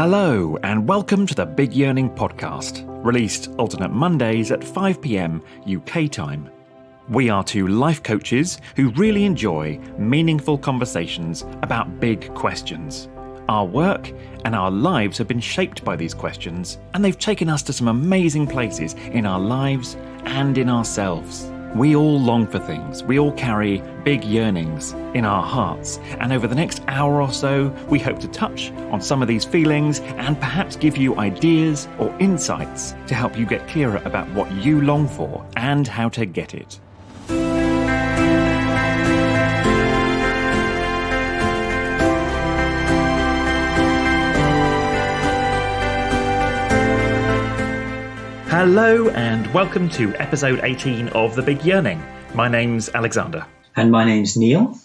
Hello and welcome to the Big Yearning podcast, released alternate Mondays at 5 p.m. UK time. We are two life coaches who really enjoy meaningful conversations about big questions. Our work and our lives have been shaped by these questions, and they've taken us to some amazing places in our lives and in ourselves. We all long for things. We all carry big yearnings in our hearts. And over the next hour or so, we hope to touch on some of these feelings and perhaps give you ideas or insights to help you get clearer about what you long for and how to get it. Hello and welcome to episode 18 of The Big Yearning. My name's Alexander. And my name's Neil.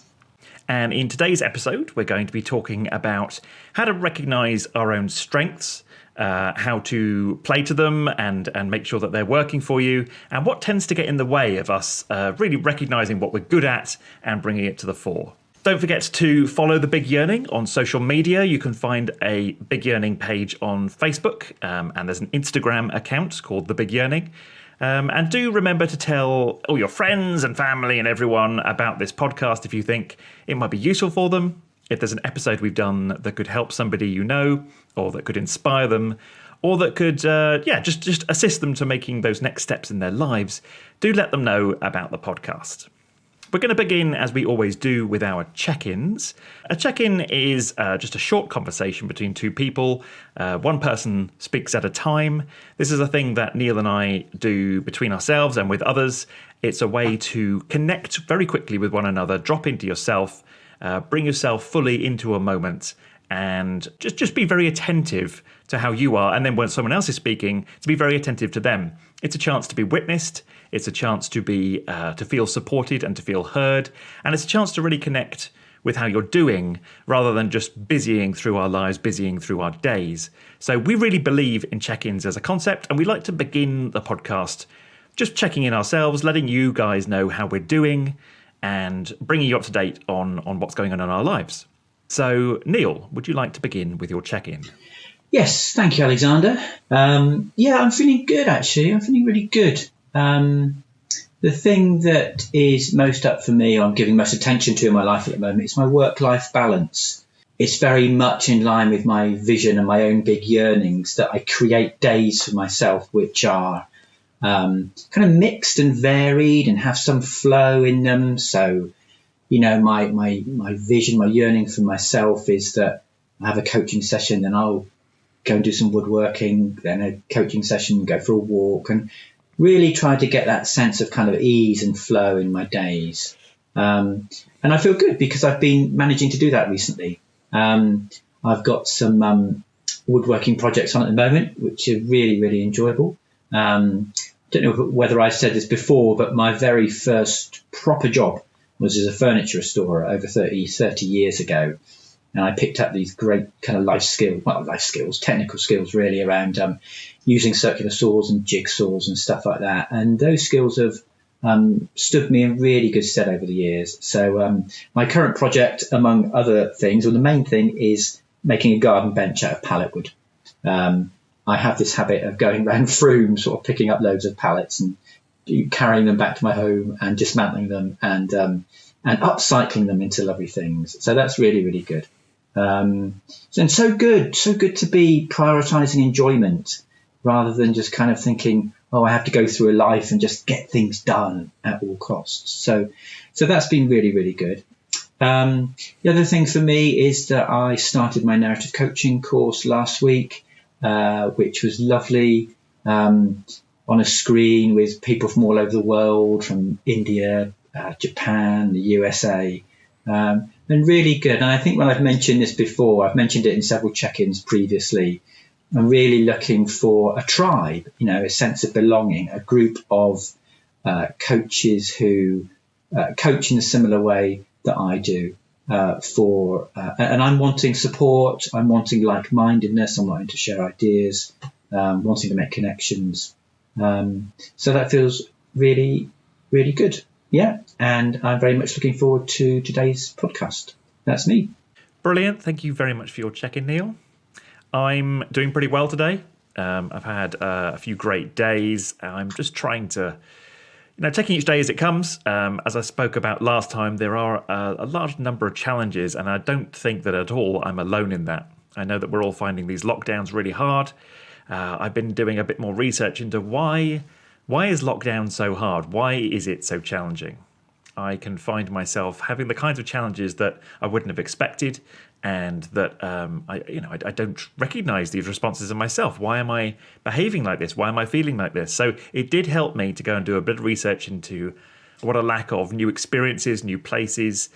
And in today's episode, we're going to be talking about how to recognise our own strengths, how to play to them and make sure that they're working for you, and what tends to get in the way of us really recognising what we're good at and bringing it to the fore. Don't forget to follow The Big Yearning on social media. You can find a Big Yearning page on Facebook, and there's an Instagram account called The Big Yearning. And do remember to tell all your friends and family and everyone about this podcast if you think it might be useful for them. If there's an episode we've done that could help somebody you know, or that could inspire them, or that could, just assist them to making those next steps in their lives, do let them know about the podcast. We're going to begin, as we always do, with our check-ins. A check-in is just a short conversation between two people. One person speaks at a time. This is a thing that Neil and I do between ourselves and with others. It's a way to connect very quickly with one another, drop into yourself, bring yourself fully into a moment, and just be very attentive to how you are. And then when someone else is speaking, to be very attentive to them. It's a chance to be witnessed. It's a chance to to feel supported and to feel heard. And it's a chance to really connect with how you're doing rather than just busying through our lives, busying through our days. So we really believe in check-ins as a concept, and we like to begin the podcast just checking in ourselves, letting you guys know how we're doing and bringing you up to date on what's going on in our lives. So, Neil, would you like to begin with your check-in? Yes, thank you, Alexander. I'm feeling good, actually. I'm feeling really good. The thing that is most up for me, I'm giving most attention to in my life at the moment, is my work-life balance. It's very much in line with my vision and my own big yearnings that I create days for myself which are kind of mixed and varied and have some flow in them. So, you know, my vision, my yearning for myself is that I have a coaching session, then I'll go and do some woodworking, then a coaching session, go for a walk, and really try to get that sense of kind of ease and flow in my days. And I feel good because I've been managing to do that recently. I've got some woodworking projects on at the moment, which are really, really enjoyable. Don't know whether I've said this before, but my very first proper job was as a furniture restorer over 30 years ago. And I picked up these great kind of technical skills really around using circular saws and jigsaws and stuff like that. And those skills have stood me in really good stead over the years. So my current project, among other things, or the main thing, is making a garden bench out of pallet wood. I have this habit of going around Frome, sort of picking up loads of pallets and carrying them back to my home and dismantling them and upcycling them into lovely things. So that's really, really good. And so good to be prioritizing enjoyment rather than just kind of thinking, I have to go through a life and just get things done at all costs. So that's been really, really good. The other thing for me is that I started my narrative coaching course last week, which was lovely, on a screen with people from all over the world, from India, Japan, the USA, and really good. And I think when I've mentioned this before, I've mentioned it in several check-ins previously, I'm really looking for a tribe, a sense of belonging, a group of coaches who coach in a similar way that I do. And I'm wanting support, I'm wanting like-mindedness, I'm wanting to share ideas, wanting to make connections. So that feels really, really good. Yeah, and I'm very much looking forward to today's podcast. That's me. Brilliant. Thank you very much for your check-in, Neil. I'm doing pretty well today. I've had a few great days. I'm just trying to, taking each day as it comes. As I spoke about last time, there are a large number of challenges, and I don't think that at all I'm alone in that. I know that we're all finding these lockdowns really hard. I've been doing a bit more research into why is lockdown so hard? Why is it so challenging? I can find myself having the kinds of challenges that I wouldn't have expected, and that I don't recognize these responses in myself. Why am I behaving like this? Why am I feeling like this? So it did help me to go and do a bit of research into what a lack of new experiences, new places,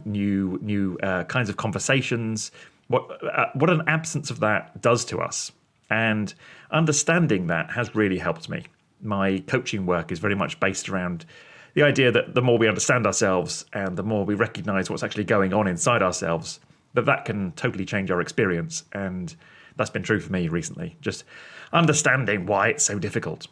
new kinds of conversations, what an absence of that does to us. And understanding that has really helped me. My coaching work is very much based around the idea that the more we understand ourselves and the more we recognize what's actually going on inside ourselves, that can totally change our experience. And that's been true for me recently, just understanding why it's so difficult.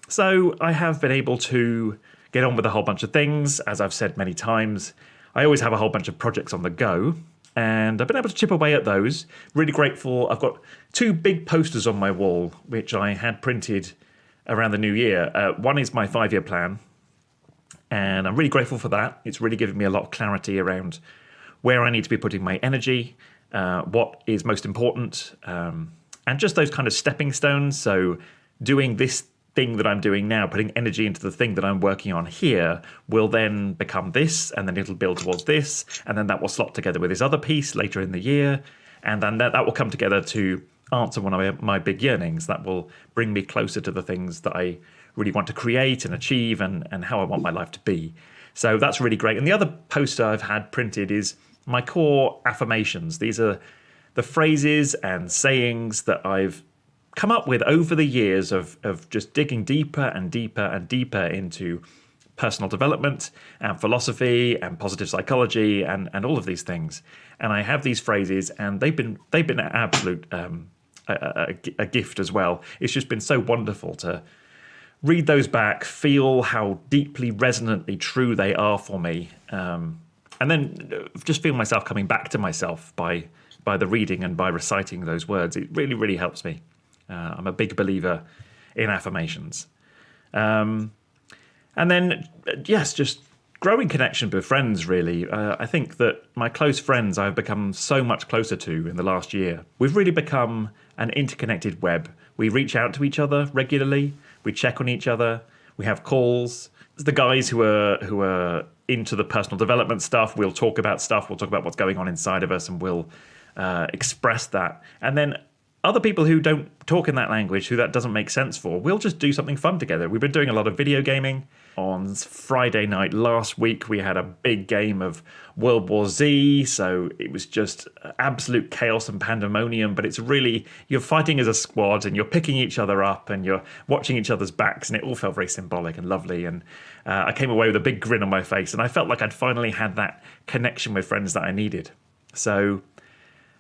So I have been able to get on with a whole bunch of things. As I've said many times, I always have a whole bunch of projects on the go, and I've been able to chip away at those. Really grateful. I've got 2 big posters on my wall, which I had printed around the new year. One is my 5-year plan, and I'm really grateful for that. It's really given me a lot of clarity around where I need to be putting my energy, what is most important, and just those kind of stepping stones. So doing this thing that I'm doing now, putting energy into the thing that I'm working on here, will then become this, and then it'll build towards this, and then that will slot together with this other piece later in the year, and then that will come together to answer one of my big yearnings. That will bring me closer to the things that I really want to create and achieve, and how I want my life to be. So that's really great. And the other poster I've had printed is my core affirmations. These are the phrases and sayings that I've come up with over the years of just digging deeper and deeper and deeper into personal development and philosophy and positive psychology and all of these things. And I have these phrases, and they've been an absolute a gift as well. It's just been so wonderful to read those back, feel how deeply resonantly true they are for me, and then just feel myself coming back to myself by the reading and by reciting those words. It really, really helps me. I'm a big believer in affirmations. And then, yes, just growing connection with friends, really. I think that my close friends I've become so much closer to in the last year. We've really become an interconnected web. We reach out to each other regularly. We check on each other. We have calls. The guys who are into the personal development stuff, we'll talk about stuff. We'll talk about what's going on inside of us, and we'll express that. And then other people who don't talk in that language, who that doesn't make sense for, we'll just do something fun together. We've been doing a lot of video gaming. On Friday night last week, we had a big game of World War Z, so it was just absolute chaos and pandemonium, but it's really, you're fighting as a squad, and you're picking each other up, and you're watching each other's backs, and it all felt very symbolic and lovely, and I came away with a big grin on my face, and I felt like I'd finally had that connection with friends that I needed. So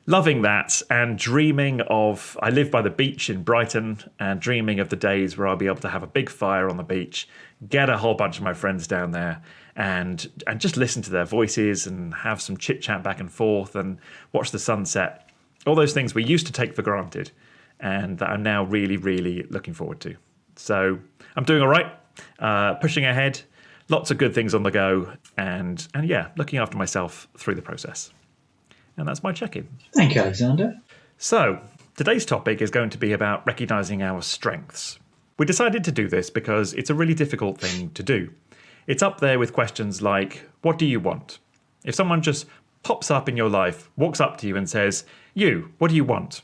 loving that, and dreaming of, I live by the beach in Brighton, and dreaming of the days where I'll be able to have a big fire on the beach, get a whole bunch of my friends down there, and just listen to their voices and have some chit chat back and forth and watch the sunset. All those things we used to take for granted, and that I'm now really, really looking forward to. So I'm doing all right, pushing ahead, lots of good things on the go, and yeah, looking after myself through the process. And that's my check-in. Thank you, Alexander. So today's topic is going to be about recognizing our strengths. We decided to do this because it's a really difficult thing to do. It's up there with questions like, what do you want? If someone just pops up in your life, walks up to you and says, you, what do you want?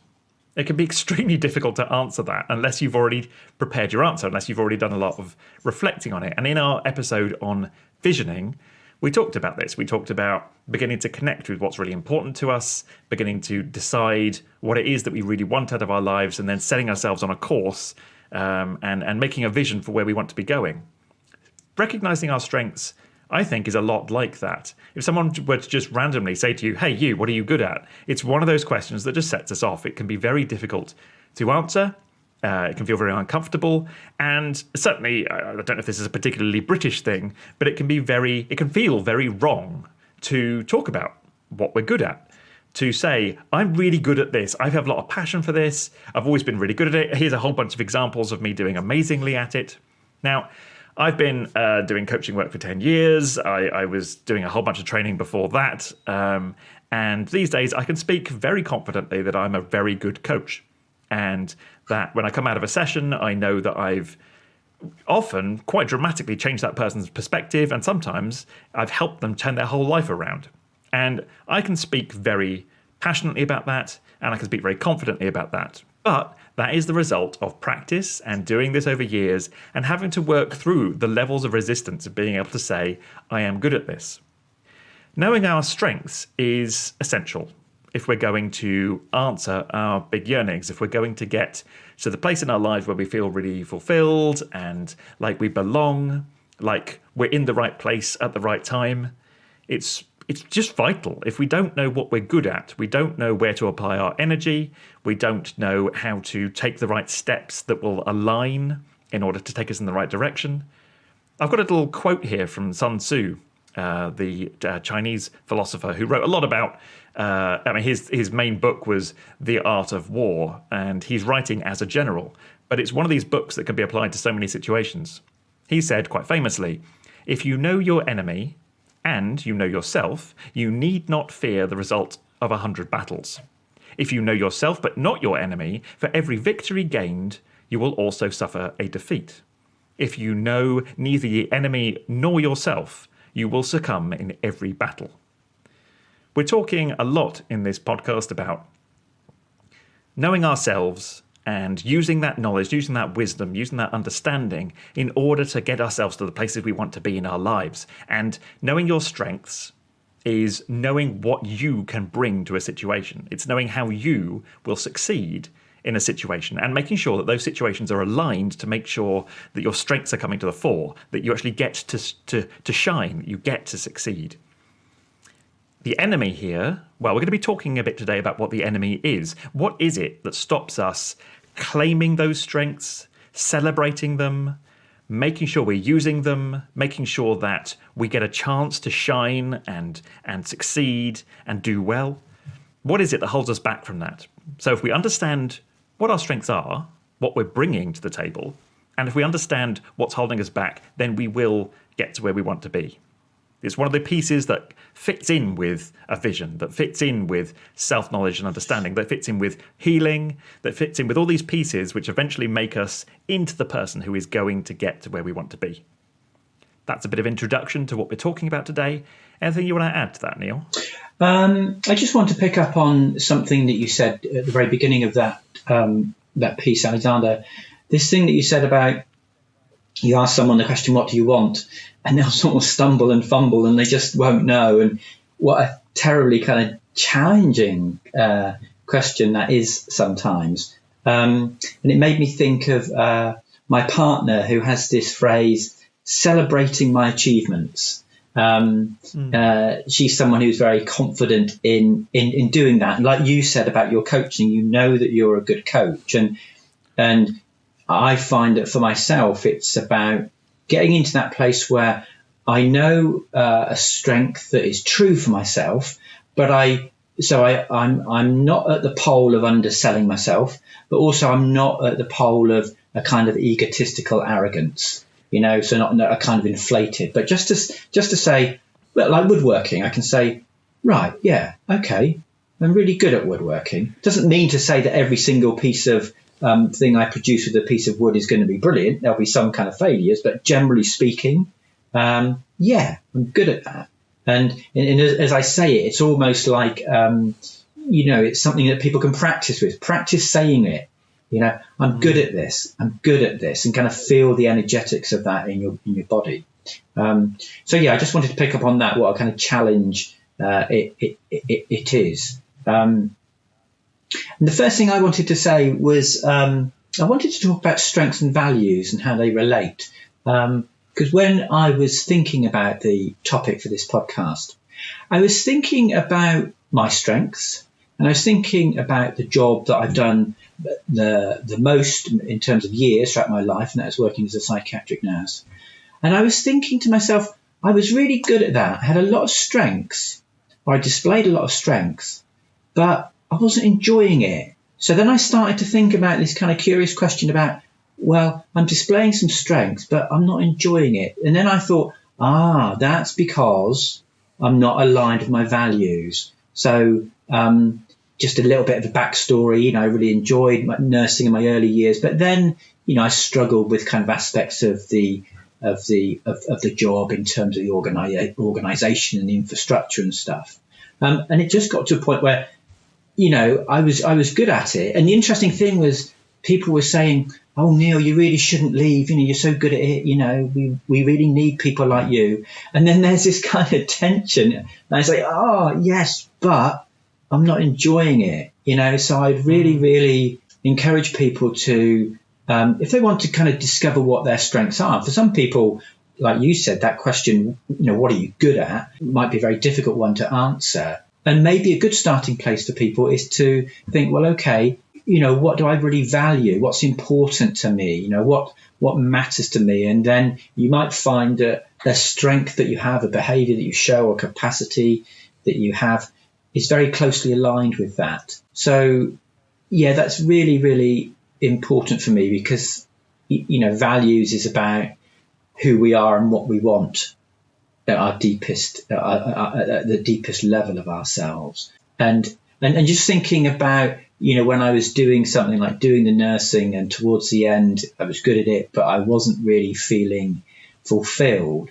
It can be extremely difficult to answer that unless you've already prepared your answer, unless you've already done a lot of reflecting on it. And in our episode on visioning, we talked about this. We talked about beginning to connect with what's really important to us, beginning to decide what it is that we really want out of our lives, and then setting ourselves on a course and making a vision for where we want to be going. Recognizing our strengths, I think, is a lot like that. If someone were to just randomly say to you, hey, you, what are you good at? It's one of those questions that just sets us off. It can be very difficult to answer. It can feel very uncomfortable, and certainly, I don't know if this is a particularly British thing, but it can feel very wrong to talk about what we're good at, to say, I'm really good at this. I have a lot of passion for this. I've always been really good at it. Here's a whole bunch of examples of me doing amazingly at it. Now, I've been doing coaching work for 10 years. I was doing a whole bunch of training before that. And these days I can speak very confidently that I'm a very good coach. And that when I come out of a session, I know that I've often quite dramatically changed that person's perspective. And sometimes I've helped them turn their whole life around. And I can speak very passionately about that. And I can speak very confidently about that. But that is the result of practice and doing this over years and having to work through the levels of resistance of being able to say, I am good at this. Knowing our strengths is essential if we're going to answer our big yearnings, if we're going to get to the place in our lives where we feel really fulfilled and like we belong, like we're in the right place at the right time. It's just vital. If we don't know what we're good at, we don't know where to apply our energy, we don't know how to take the right steps that will align in order to take us in the right direction. I've got a little quote here from Sun Tzu, the Chinese philosopher who wrote a lot about, his main book was The Art of War, and he's writing as a general, but it's one of these books that can be applied to so many situations. He said, quite famously, if you know your enemy and you know yourself, you need not fear the result of 100 battles. If you know yourself but not your enemy, for every victory gained, you will also suffer a defeat. If you know neither the enemy nor yourself, you will succumb in every battle. We're talking a lot in this podcast about knowing ourselves and using that knowledge, using that wisdom, using that understanding in order to get ourselves to the places we want to be in our lives. And knowing your strengths is knowing what you can bring to a situation. It's knowing how you will succeed in a situation and making sure that those situations are aligned to make sure that your strengths are coming to the fore, that you actually get to shine, you get to succeed. The enemy here, well, we're going to be talking a bit today about what the enemy is. What is it that stops us claiming those strengths, celebrating them, making sure we're using them, making sure that we get a chance to shine and succeed and do well? What is it that holds us back from that? So if we understand what our strengths are, what we're bringing to the table, and if we understand what's holding us back, then we will get to where we want to be. It's one of the pieces that fits in with a vision, that fits in with self-knowledge and understanding, that fits in with healing, that fits in with all these pieces which eventually make us into the person who is going to get to where we want to be. That's a bit of introduction to what we're talking about today. Anything you want to add to that, Neil? I just want to pick up on something that you said at the very beginning of that piece, Alexander. This thing that you said about you ask someone the question, what do you want? And they'll sort of stumble and fumble and they just won't know. And what a terribly kind of challenging question that is sometimes. And it made me think of my partner who has this phrase, celebrating my achievements. She's someone who's very confident in doing that. And like you said about your coaching, you know that you're a good coach. And I find that for myself, it's about getting into that place where I know a strength that is true for myself, but I'm not at the pole of underselling myself, but also I'm not at the pole of a kind of egotistical arrogance, so not a kind of inflated, but just to say, well, like woodworking, I can say, right, yeah, okay, I'm really good at woodworking. Doesn't mean to say that every single piece of thing I produce with a piece of wood is going to be brilliant. There'll be some kind of failures, but generally speaking, yeah, I'm good at that. And as I say it, it's almost like, it's something that people can practice with. Practice saying it. I'm good at this. I'm good at this, and kind of feel the energetics of that in your body. So yeah, I just wanted to pick up on that. What a kind of challenge it is. And the first thing I wanted to say was I wanted to talk about strengths and values and how they relate. Because when I was thinking about the topic for this podcast, I was thinking about my strengths, and I was thinking about the job that I've done the most in terms of years throughout my life, and that was working as a psychiatric nurse. And I was thinking to myself, I was really good at that. I had a lot of strengths, or I displayed a lot of strengths. but I wasn't enjoying it. So then I started to think about this kind of curious question about, well, I'm displaying some strengths, but I'm not enjoying it. And then I thought, that's because I'm not aligned with my values. So just a little bit of a backstory, I really enjoyed nursing in my early years, but then, I struggled with kind of aspects of the job in terms of the organization and the infrastructure and stuff. And it just got to a point where, I was good at it. And the interesting thing was people were saying, oh, Neil, you really shouldn't leave. You're so good at it. We really need people like you. And then there's this kind of tension. And I say, oh, yes, but I'm not enjoying it. So I'd really, really encourage people to, if they want to kind of discover what their strengths are. For some people, like you said, that question, what are you good at, might be a very difficult one to answer. And maybe a good starting place for people is to think, well, okay, what do I really value? What's important to me? What matters to me? And then you might find that the strength that you have, a behavior that you show, or capacity that you have is very closely aligned with that. So, yeah, that's really, really important for me because, values is about who we are and what we want at our deepest, at the deepest level of ourselves. And just thinking about, when I was doing something like doing the nursing and towards the end, I was good at it, but I wasn't really feeling fulfilled.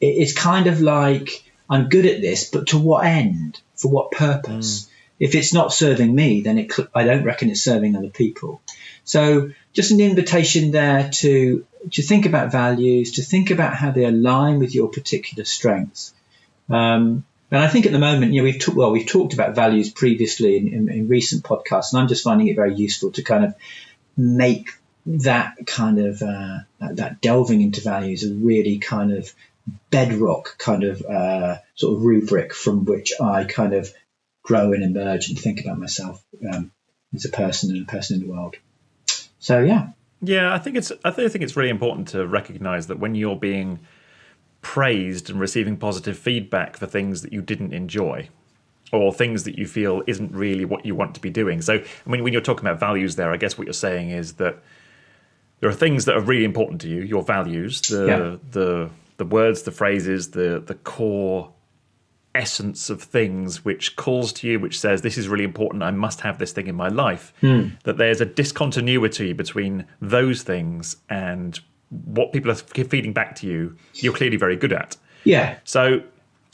It's kind of like, I'm good at this, but to what end? For what purpose? If it's not serving me, then I don't reckon it's serving other people. So just an invitation there to think about values, to think about how they align with your particular strengths. And I think at the moment, we've talked about values previously in recent podcasts, and I'm just finding it very useful to kind of make that kind of that delving into values a really kind of bedrock kind of sort of rubric from which I kind of grow and emerge and think about myself as a person and a person in the world. So yeah, I think it's really important to recognize that when you're being praised and receiving positive feedback for things that you didn't enjoy or things that you feel isn't really what you want to be doing. So, I mean, when you're talking about values there, I guess what you're saying is that there are things that are really important to you, your values, the words, the phrases, the core essence of things which calls to you, which says this is really important, I must have this thing in my life, that there's a discontinuity between those things and what people are feeding back to you, you're clearly very good at. Yeah. So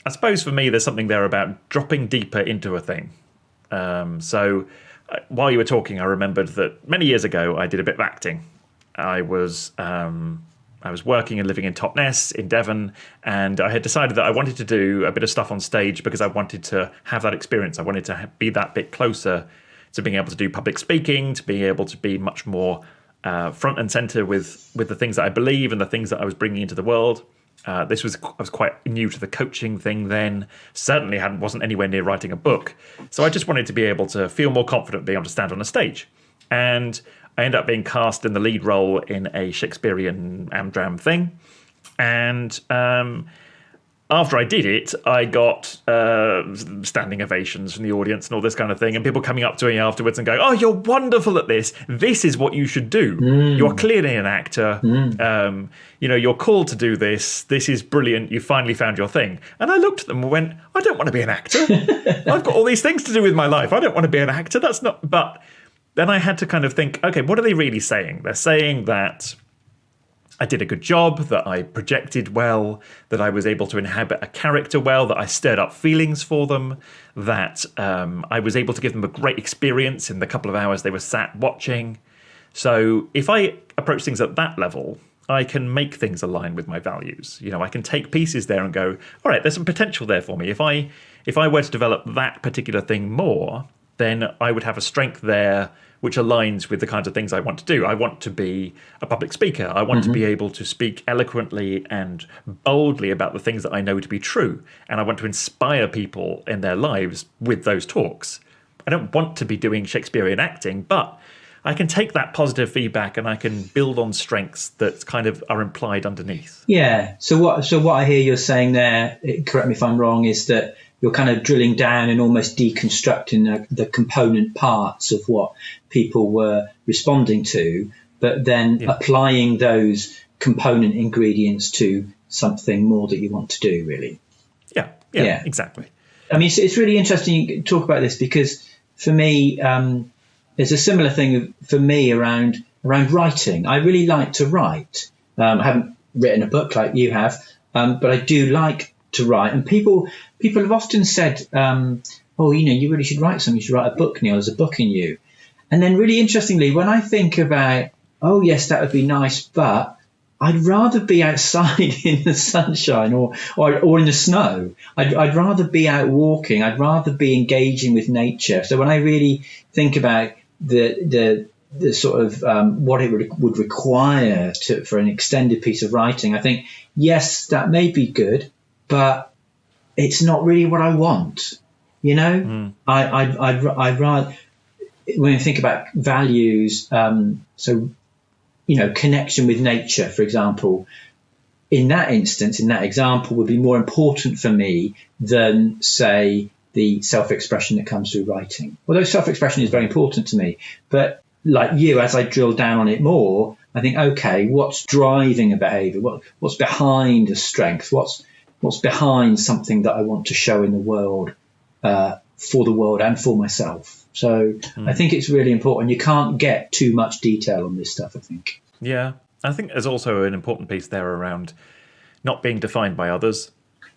I suppose for me, there's something there about dropping deeper into a thing. So while you were talking, I remembered that many years ago, I did a bit of acting. I was working and living in Totnes in Devon, and I had decided that I wanted to do a bit of stuff on stage because I wanted to have that experience. I wanted to be that bit closer to being able to do public speaking, to being able to be much more front and center with the things that I believe and the things that I was bringing into the world. I was quite new to the coaching thing then. Certainly wasn't anywhere near writing a book. So I just wanted to be able to feel more confident being able to stand on a stage. And I ended up being cast in the lead role in a Shakespearean Amdram thing. And after I did it, I got standing ovations from the audience and all this kind of thing, and people coming up to me afterwards and going, oh, you're wonderful at this. This is what you should do. You're clearly an actor. You're called to do this. This is brilliant. You finally found your thing. And I looked at them and went, I don't want to be an actor. I've got all these things to do with my life. I don't want to be an actor. That's not... But then I had to kind of think, okay, what are they really saying? They're saying that I did a good job, that I projected well, that I was able to inhabit a character well, that I stirred up feelings for them, that I was able to give them a great experience in the couple of hours they were sat watching. So if I approach things at that level, I can make things align with my values. I can take pieces there and go, all right, there's some potential there for me. If I were to develop that particular thing more, then I would have a strength there which aligns with the kinds of things I want to do. I want to be a public speaker. I want to be able to speak eloquently and boldly about the things that I know to be true. And I want to inspire people in their lives with those talks. I don't want to be doing Shakespearean acting, but I can take that positive feedback and I can build on strengths that kind of are implied underneath. Yeah. So what I hear you're saying there, correct me if I'm wrong, is that you're kind of drilling down and almost deconstructing the component parts of what people were responding to, but then applying those component ingredients to something more that you want to do, really. Yeah, exactly. I mean, it's really interesting you talk about this, because for me, there's a similar thing for me around writing. I really like to write. I haven't written a book like you have, but I do like to write. And people have often said, "Oh, you really should write something. You should write a book, Neil. There's a book in you." And then, really interestingly, when I think about, oh yes, that would be nice, but I'd rather be outside in the sunshine or in the snow. I'd rather be out walking. I'd rather be engaging with nature. So when I really think about the sort of what it would require for an extended piece of writing, I think, yes, that may be good, but it's not really what I want. I'd rather, when you think about values, connection with nature, for example, in that instance, in that example, would be more important for me than, say, the self-expression that comes through writing. Although self-expression is very important to me, but like you, as I drill down on it more, I think, okay, what's driving a behavior? What's behind a strength? What's behind something that I want to show in the world, for the world and for myself? So I think it's really important. You can't get too much detail on this stuff, I think. Yeah. I think there's also an important piece there around not being defined by others.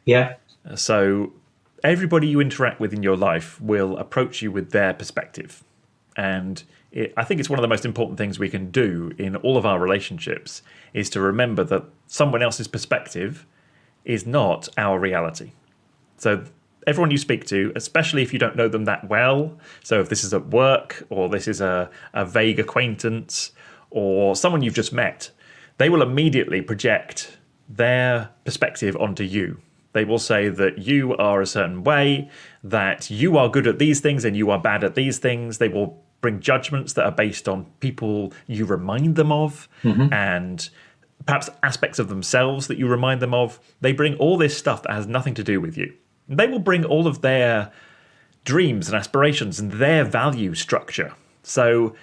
Yeah. So everybody you interact with in your life will approach you with their perspective. And I think it's one of the most important things we can do in all of our relationships is to remember that someone else's perspective is not our reality. So everyone you speak to, especially if you don't know them that well, so if this is at work or this is a vague acquaintance or someone you've just met, they will immediately project their perspective onto you. They will say that you are a certain way, that you are good at these things and you are bad at these things. They will bring judgments that are based on people you remind them of, and perhaps aspects of themselves that you remind them of. They bring all this stuff that has nothing to do with you. They will bring all of their dreams and aspirations and their value structure. So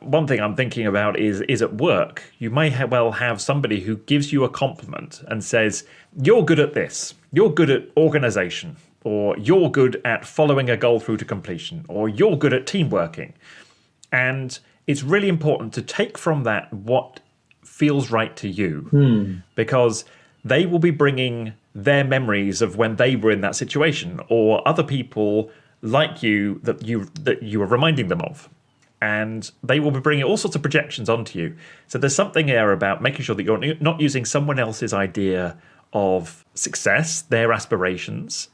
one thing I'm thinking about is at work, you may well have somebody who gives you a compliment and says, you're good at this, you're good at organization, or you're good at following a goal through to completion, or you're good at team working. And it's really important to take from that what feels right to you, because they will be bringing their memories of when they were in that situation, or other people like you that you are reminding them of. And they will be bringing all sorts of projections onto you. So there's something there about making sure that you're not using someone else's idea of success, their aspirations.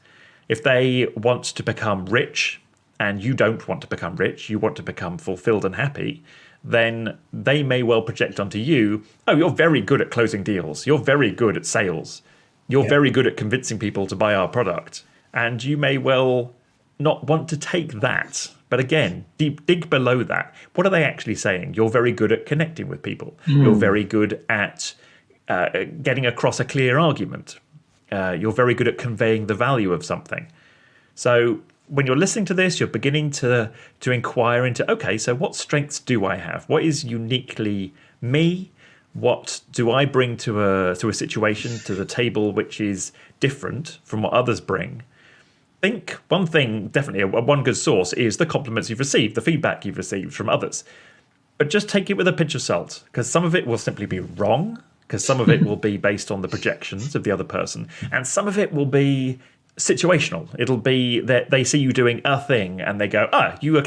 If they want to become rich and you don't want to become rich, you want to become fulfilled and happy, then they may well project onto you, oh, you're very good at closing deals. You're very good at sales. You're very good at convincing people to buy our product. And you may well not want to take that. But again, dig below that. What are they actually saying? You're very good at connecting with people. You're very good at getting across a clear argument. You're very good at conveying the value of something. So when you're listening to this, you're beginning to inquire into, okay, so what strengths do I have? What is uniquely me? What do I bring to a situation, to the table, which is different from what others bring? I think one thing, definitely, one good source is the compliments you've received, the feedback you've received from others. But just take it with a pinch of salt, because some of it will simply be wrong, because some of it will be based on the projections of the other person, and some of it will be situational. It'll be that they see you doing a thing and they go,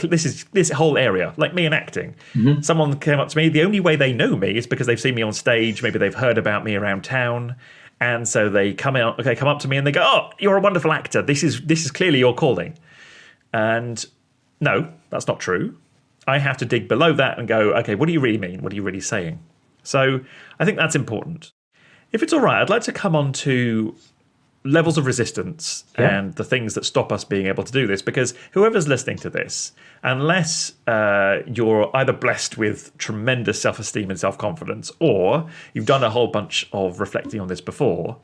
this is this whole area, like me in acting. Someone came up to me, the only way they know me is because they've seen me on stage, maybe they've heard about me around town. And so they come up to me and they go, oh, you're a wonderful actor. This is clearly your calling. And no, that's not true. I have to dig below that and go, okay, what do you really mean? What are you really saying? So I think that's important. If it's all right, I'd like to come on to levels of resistance and the things that stop us being able to do this, because whoever's listening to this, unless you're either blessed with tremendous self-esteem and self-confidence, or you've done a whole bunch of reflecting on this before,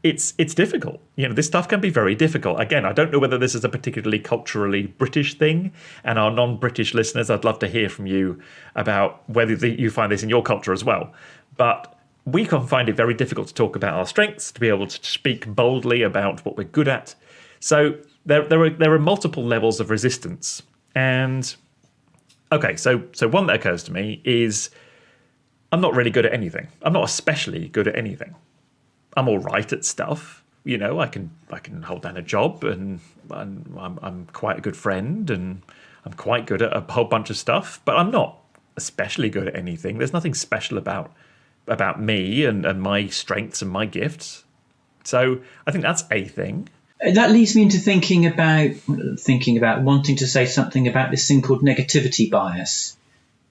it's difficult. This stuff can be very difficult. Again, I don't know whether this is a particularly culturally British thing, and our non-British listeners, I'd love to hear from you about whether you find this in your culture as well. But we can find it very difficult to talk about our strengths, to be able to speak boldly about what we're good at. So there are multiple levels of resistance. And okay, so one that occurs to me is I'm not really good at anything. I'm not especially good at anything. I'm all right at stuff. I can hold down a job, and I'm quite a good friend, and I'm quite good at a whole bunch of stuff. But I'm not especially good at anything. There's nothing special about me and my strengths and my gifts. So I think that's a thing. That leads me into thinking about wanting to say something about this thing called negativity bias,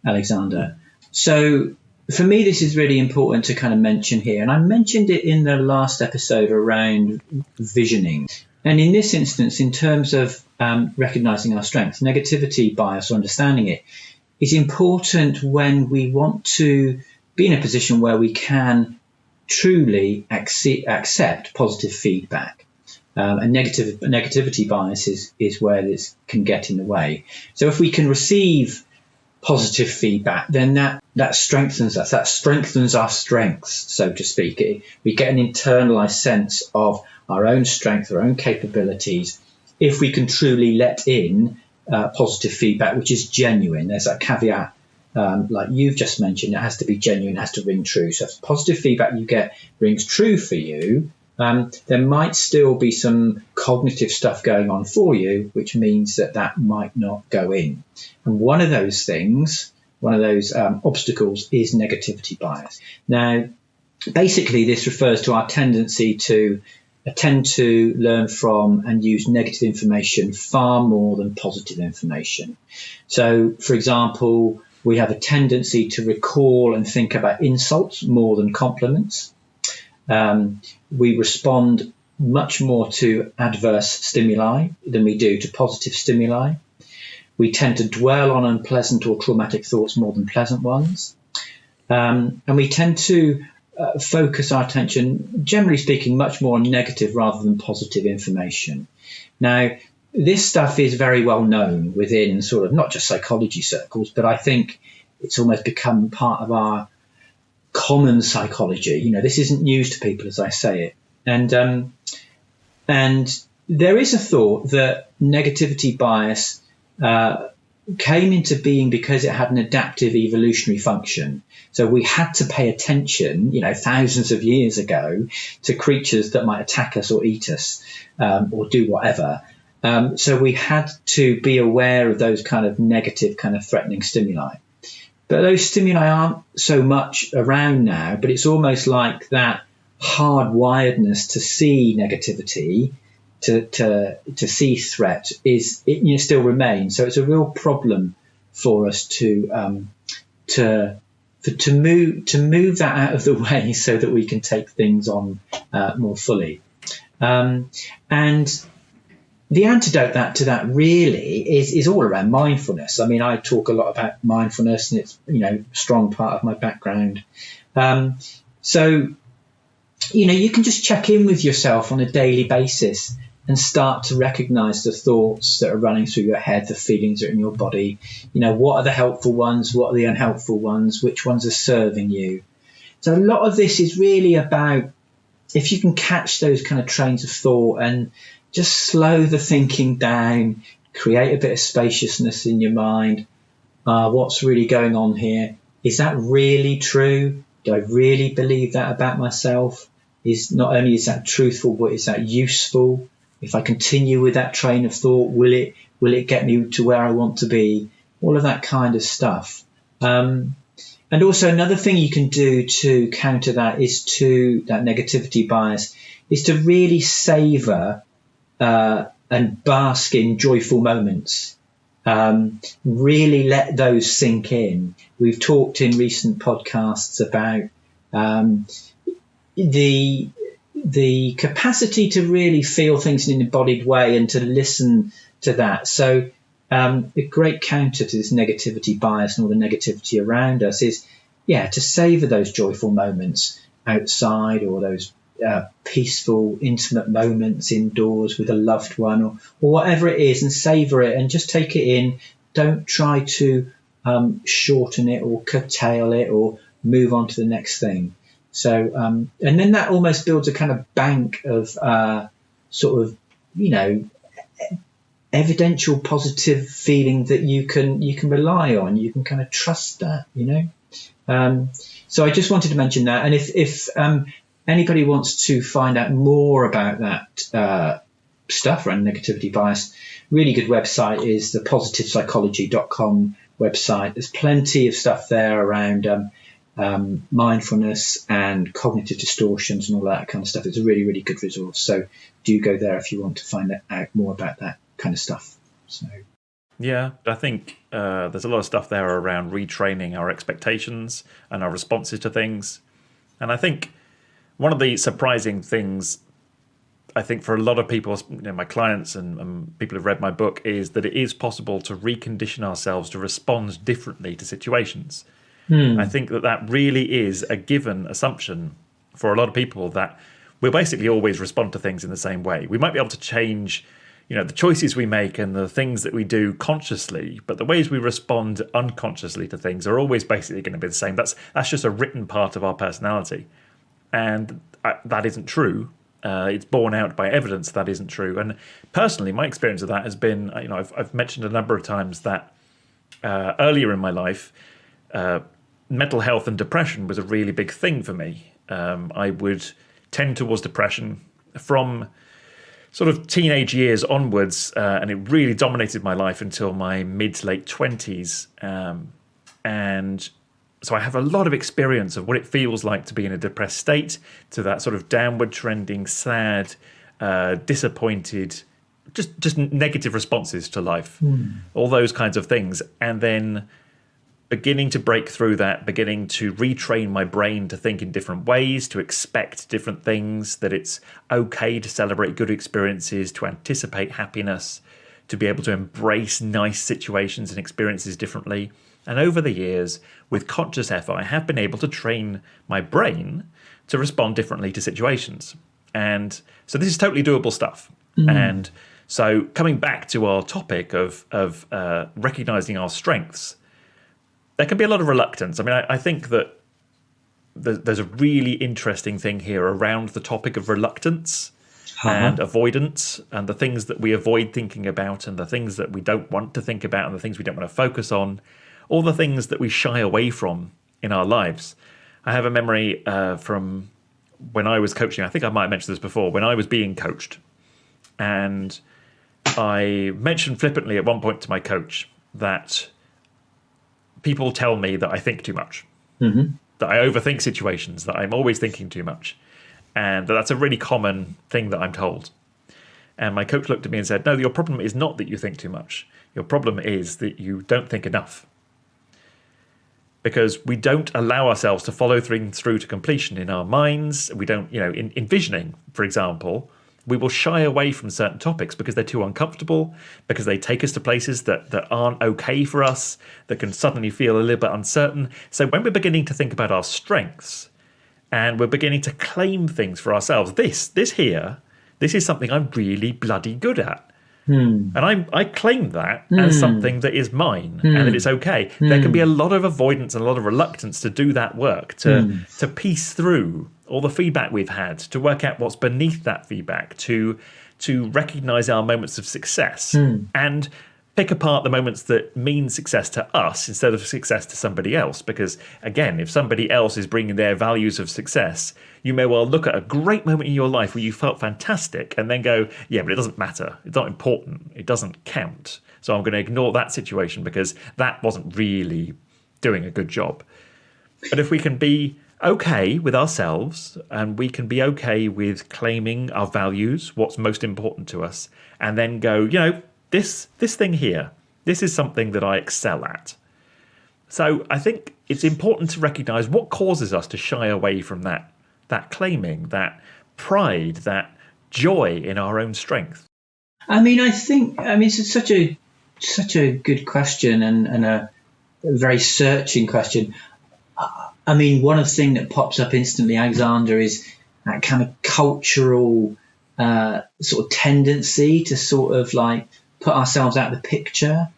Alexander. So for me, this is really important to kind of mention here. And I mentioned it in the last episode around visioning. And in this instance, in terms of recognizing our strengths, negativity bias or understanding it is important when we want to be in a position where we can truly accept positive feedback. And negativity bias is where this can get in the way. So if we can receive positive feedback, then that strengthens us. That strengthens our strengths, so to speak. We get an internalized sense of our own strength, our own capabilities, if we can truly let in positive feedback, which is genuine. There's that caveat, like you've just mentioned, it has to be genuine, it has to ring true. So if positive feedback you get rings true for you, there might still be some cognitive stuff going on for you, which means that might not go in. And one of those things, obstacles is negativity bias. Now, basically, this refers to our tendency to tend to learn from and use negative information far more than positive information. So, for example, we have a tendency to recall and think about insults more than compliments. We respond much more to adverse stimuli than we do to positive stimuli. We tend to dwell on unpleasant or traumatic thoughts more than pleasant ones. And we tend to focus our attention, generally speaking, much more on negative rather than positive information. Now, this stuff is very well known within sort of not just psychology circles, but I think it's almost become part of our common psychology. This isn't news to people as I say it. And there is a thought that negativity bias came into being because it had an adaptive evolutionary function. So we had to pay attention, thousands of years ago, to creatures that might attack us or eat us or do whatever. So we had to be aware of those kind of negative, kind of threatening stimuli. But those stimuli aren't so much around now, but it's almost like that hardwiredness to see negativity, to see threat, still remains. So it's a real problem for us to move that out of the way so that we can take things on more fully. And the antidote to that really is all around mindfulness. I mean, I talk a lot about mindfulness, and it's a strong part of my background. So you can just check in with yourself on a daily basis and start to recognize the thoughts that are running through your head, the feelings that are in your body. What are the helpful ones? What are the unhelpful ones? Which ones are serving you? So a lot of this is really about, if you can catch those kind of trains of thought and just slow the thinking down, create a bit of spaciousness in your mind. What's really going on here? Is that really true? Do I really believe that about myself? Not only is that truthful, but is that useful? If I continue with that train of thought, will it get me to where I want to be? All of that kind of stuff. And also another thing you can do to counter that that negativity bias is to really savor and bask in joyful moments. Really let those sink in. We've talked in recent podcasts about the capacity to really feel things in an embodied way and to listen to that. So a great counter to this negativity bias and all the negativity around us is, to savor those joyful moments outside, or those peaceful, intimate moments indoors with a loved one, or whatever it is, and savor it and just take it in. Don't try to shorten it or curtail it or move on to the next thing. So, and then that almost builds a kind of bank of sort of, evidential positive feeling that you can rely on. You can kind of trust that, So I just wanted to mention that. And if anybody wants to find out more about that stuff around negativity bias, really good website is the positivepsychology.com website. There's plenty of stuff there around mindfulness and cognitive distortions and all that kind of stuff. It's a really, really good resource. So do go there if you want to find out more about that kind of stuff. So yeah, I think there's a lot of stuff there around retraining our expectations and our responses to things. And I think one of the surprising things, I think for a lot of people, my clients and people who've read my book, is that it is possible to recondition ourselves to respond differently to situations. I think that really is a given assumption for a lot of people, that we'll basically always respond to things in the same way. We might be able to change, the choices we make and the things that we do consciously, but the ways we respond unconsciously to things are always basically going to be the same. That's just a written part of our personality. And that isn't true. It's borne out by evidence that isn't true. And personally, my experience of that has been, I've mentioned a number of times that earlier in my life, mental health and depression was a really big thing for me. I would tend towards depression from sort of teenage years onwards, and it really dominated my life until my mid to late 20s. And so I have a lot of experience of what it feels like to be in a depressed state, to that sort of downward trending, sad, disappointed, just negative responses to life, all those kinds of things. And then beginning to break through that, beginning to retrain my brain to think in different ways, to expect different things, that it's okay to celebrate good experiences, to anticipate happiness, to be able to embrace nice situations and experiences differently. And over the years, with conscious effort, I have been able to train my brain to respond differently to situations. And so this is totally doable stuff. And so coming back to our topic of recognizing our strengths, there can be a lot of reluctance. I mean, I think that there's a really interesting thing here around the topic of reluctance and avoidance, and the things that we avoid thinking about, and the things that we don't want to think about, and the things we don't want to focus on, all the things that we shy away from in our lives. I have a memory from when I was coaching. I think I might have mentioned this before, when I was being coached. And I mentioned flippantly at one point to my coach that people tell me that I think too much, that I overthink situations, that I'm always thinking too much, and that's a really common thing that I'm told. And my coach looked at me and said, no, your problem is not that you think too much. Your problem is that you don't think enough. Because we don't allow ourselves to follow things through to completion in our minds. We don't, in envisioning, for example, we will shy away from certain topics because they're too uncomfortable, because they take us to places that aren't okay for us, that can suddenly feel a little bit uncertain. So when we're beginning to think about our strengths and we're beginning to claim things for ourselves, this is something I'm really bloody good at. And I claim that as something that is mine and that it's okay. There can be a lot of avoidance and a lot of reluctance to do that work, to piece through all the feedback we've had, to work out what's beneath that feedback, to recognize our moments of success and pick apart the moments that mean success to us instead of success to somebody else. Because again, if somebody else is bringing their values of success, you may well look at a great moment in your life where you felt fantastic and then go, yeah, but it doesn't matter. It's not important. It doesn't count. So I'm going to ignore that situation because that wasn't really doing a good job. But if we can be okay with ourselves and we can be okay with claiming our values, what's most important to us, and then go, this thing here, this is something that I excel at. So I think it's important to recognize what causes us to shy away from that claiming, that pride, that joy in our own strength. It's such a good question and a very searching question. One of the things that pops up instantly, Alexander, is that kind of cultural sort of tendency to sort of like put ourselves out of the picture.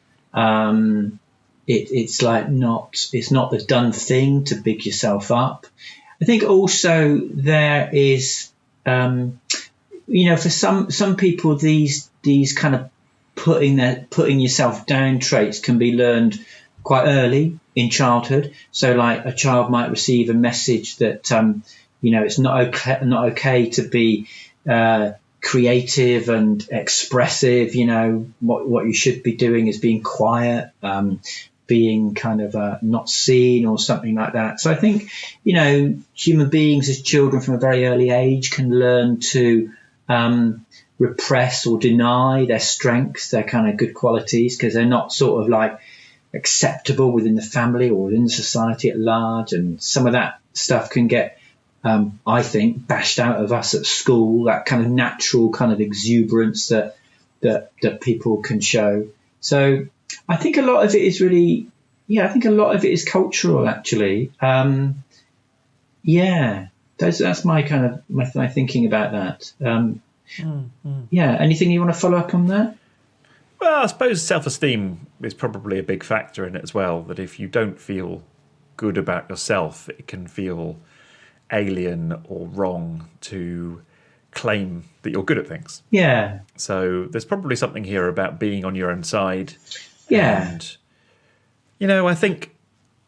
It's not the done thing to big yourself up. I think also there is, for some people, these kind of putting yourself down traits can be learned quite early in childhood. So like a child might receive a message that, it's not okay to be creative and expressive. What you should be doing is being quiet, being kind of not seen or something like that. So I think, human beings as children from a very early age can learn to repress or deny their strengths, their kind of good qualities, because they're not sort of like acceptable within the family or within the society at large. And some of that stuff can get, I think, bashed out of us at school, that kind of natural kind of exuberance that people can show. So I think a lot of it is really, I think a lot of it is cultural, actually. That's my kind of my thinking about that. Yeah, anything you want to follow up on that? Well, I suppose self-esteem is probably a big factor in it as well, that if you don't feel good about yourself, it can feel alien or wrong to claim that you're good at things. Yeah. So there's probably something here about being on your own side. Yeah. And, I think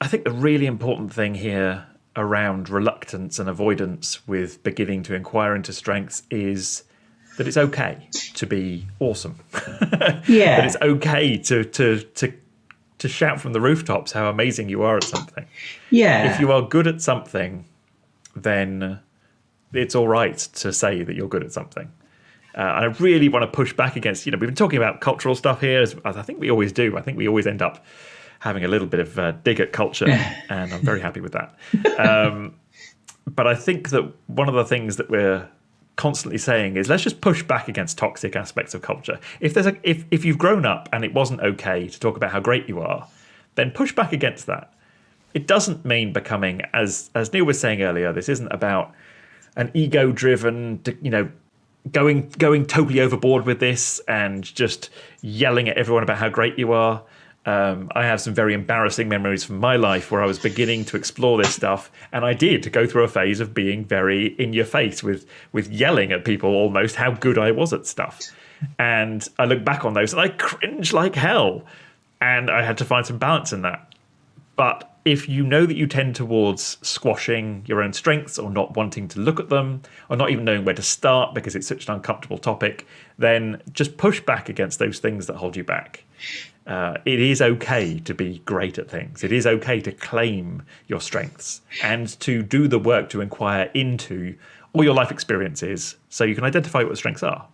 the really important thing here around reluctance and avoidance with beginning to inquire into strengths is that it's okay to be awesome. Yeah. That it's okay to shout from the rooftops how amazing you are at something. Yeah. If you are good at something, then it's all right to say that you're good at something. And I really want to push back against, we've been talking about cultural stuff here, as I think we always do. I think we always end up having a little bit of dig at culture, and I'm very happy with that. But I think that one of the things that we're constantly saying is let's just push back against toxic aspects of culture. If you've grown up and it wasn't okay to talk about how great you are, then push back against that. It doesn't mean becoming, as Neil was saying earlier, this isn't about an ego-driven, going totally overboard with this and just yelling at everyone about how great you are. I have some very embarrassing memories from my life where I was beginning to explore this stuff, and I did go through a phase of being very in your face with yelling at people almost how good I was at stuff. And I look back on those and I cringe like hell, and I had to find some balance in that. But if you know that you tend towards squashing your own strengths or not wanting to look at them or not even knowing where to start because it's such an uncomfortable topic, then just push back against those things that hold you back. It is okay to be great at things. It is okay to claim your strengths and to do the work to inquire into all your life experiences so you can identify what the strengths are.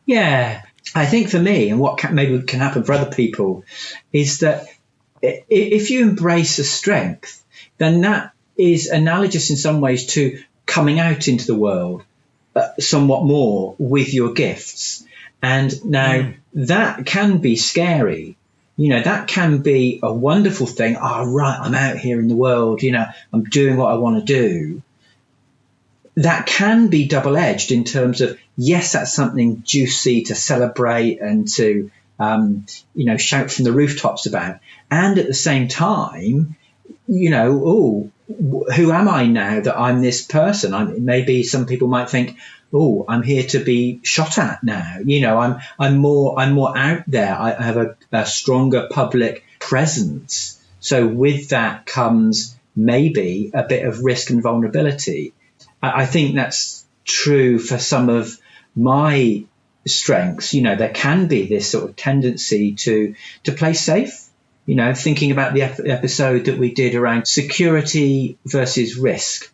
Yeah, I think for me, and what maybe can happen for other people, is that if you embrace a strength, then that is analogous in some ways to coming out into the world somewhat more with your gifts. And now that can be scary. That can be a wonderful thing. Oh, right, I'm out here in the world, I'm doing what I want to do. That can be double-edged in terms of, yes, that's something juicy to celebrate and to, shout from the rooftops about. And at the same time, who am I now that I'm this person? Maybe some people might think, I'm here to be shot at now. I'm more out there. I have a stronger public presence. So with that comes maybe a bit of risk and vulnerability. I think that's true for some of my strengths. There can be this sort of tendency to play safe. Thinking about the episode that we did around security versus risk.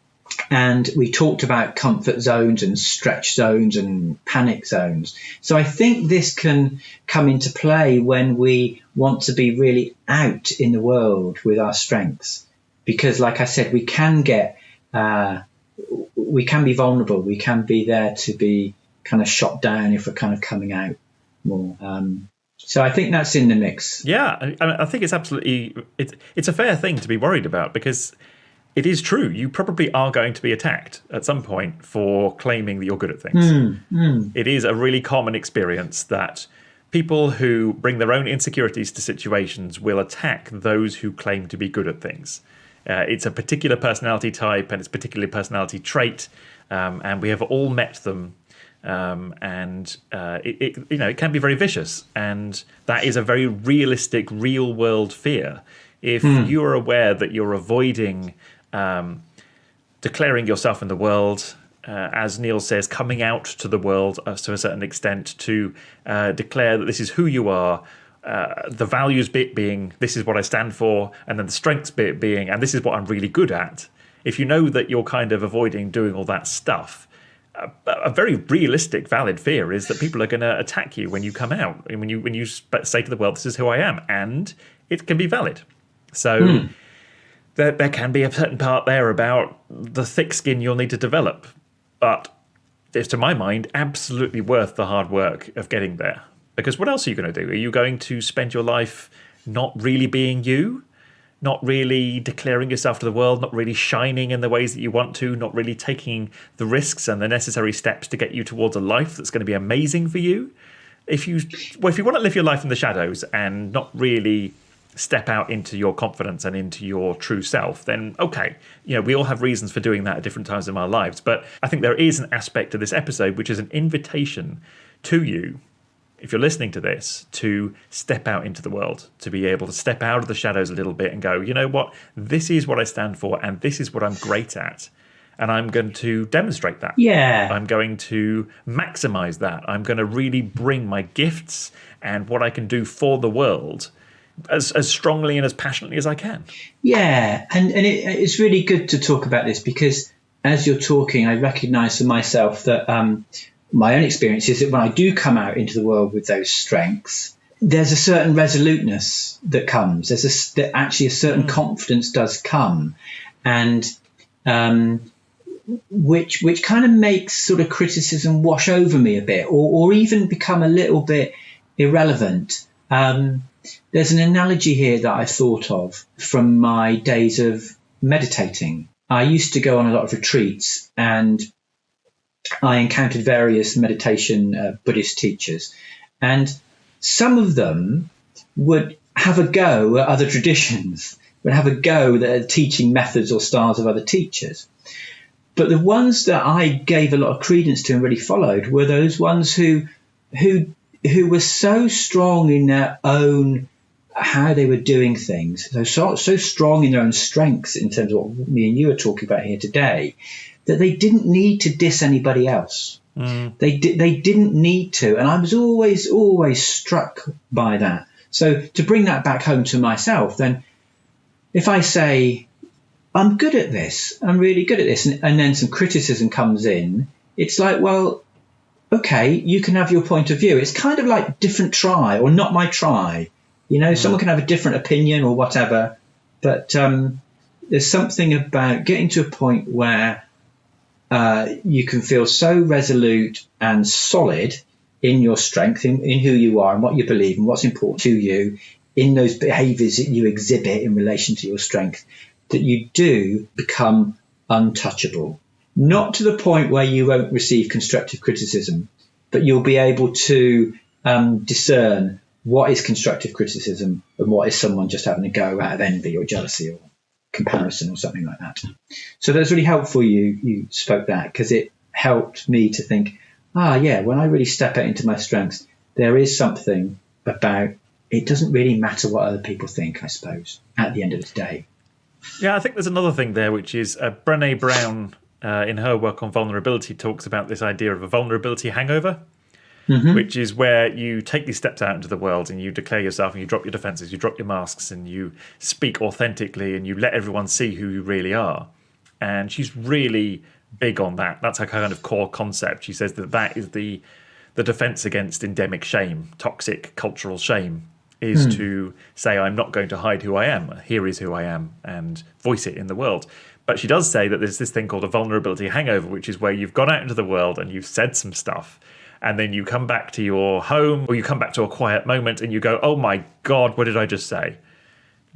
And we talked about comfort zones and stretch zones and panic zones. So I think this can come into play when we want to be really out in the world with our strengths. Because like I said, we can be vulnerable. We can be there to be kind of shot down if we're kind of coming out more. So I think that's in the mix. Yeah, I think it's absolutely it's a fair thing to be worried about, because it is true. You probably are going to be attacked at some point for claiming that you're good at things. It is a really common experience that people who bring their own insecurities to situations will attack those who claim to be good at things. It's a particular personality type and it's a particular personality trait, and we have all met them. It can be very vicious, and that is a very realistic, real-world fear. If you are aware that you're avoiding declaring yourself in the world, as Neil says, coming out to the world to a certain extent to declare that this is who you are, the values bit being this is what I stand for, and then the strengths bit being and this is what I'm really good at. If you know that you're kind of avoiding doing all that stuff, a very realistic, valid fear is that people are going to attack you when you come out, and when you say to the world, "This is who I am," and it can be valid. So there can be a certain part there about the thick skin you'll need to develop, but it's, to my mind, absolutely worth the hard work of getting there. Because what else are you going to do? Are you going to spend your life not really being you? Not really declaring yourself to the world, not really shining in the ways that you want to, not really taking the risks and the necessary steps to get you towards a life that's going to be amazing for you? If you want to live your life in the shadows and not really step out into your confidence and into your true self, then okay, we all have reasons for doing that at different times in our lives. But I think there is an aspect to this episode which is an invitation to you, if you're listening to this, to step out into the world, to be able to step out of the shadows a little bit and go, you know what, this is what I stand for and this is what I'm great at. And I'm going to demonstrate that. Yeah. I'm going to maximize that. I'm going to really bring my gifts and what I can do for the world as strongly and as passionately as I can. Yeah, and it's really good to talk about this because as you're talking, I recognise for myself that my own experience is that when I do come out into the world with those strengths, there's a certain resoluteness that comes. There's actually a certain confidence does come, and which kind of makes sort of criticism wash over me a bit, or even become a little bit irrelevant. There's an analogy here that I thought of from my days of meditating. I used to go on a lot of retreats, and I encountered various meditation Buddhist teachers, and some of them would have a go at other traditions, would have a go at teaching methods or styles of other teachers. But the ones that I gave a lot of credence to and really followed were those ones who were so strong in their own how they were doing things, so strong in their own strengths in terms of what me and you are talking about here today, that they didn't need to diss anybody else. They didn't need to, and I was always struck by that. So to bring that back home to myself, then if I say I'm good at this, I'm really good at this, and then some criticism comes in, it's like, well, okay, you can have your point of view. It's kind of like different try or not my try. Someone can have a different opinion or whatever, but there's something about getting to a point where you can feel so resolute and solid in your strength, in who you are and what you believe and what's important to you, in those behaviours that you exhibit in relation to your strength, that you do become untouchable. Not to the point where you won't receive constructive criticism, but you'll be able to discern what is constructive criticism and what is someone just having a go out of envy or jealousy or comparison or something like that. So that's really helpful you spoke that, because it helped me to think, when I really step out into my strengths, there is something about it doesn't really matter what other people think, I suppose, at the end of the day. Yeah, I think there's another thing there, which is Brené Brown, in her work on vulnerability, talks about this idea of a vulnerability hangover, which is where you take these steps out into the world and you declare yourself and you drop your defenses, you drop your masks and you speak authentically and you let everyone see who you really are. And she's really big on that. That's her kind of core concept. She says that is the defense against endemic shame, toxic cultural shame, is to say, I'm not going to hide who I am. Here is who I am, and voice it in the world. But she does say that there's this thing called a vulnerability hangover, which is where you've gone out into the world and you've said some stuff, and then you come back to your home or you come back to a quiet moment and you go, oh my God, what did I just say?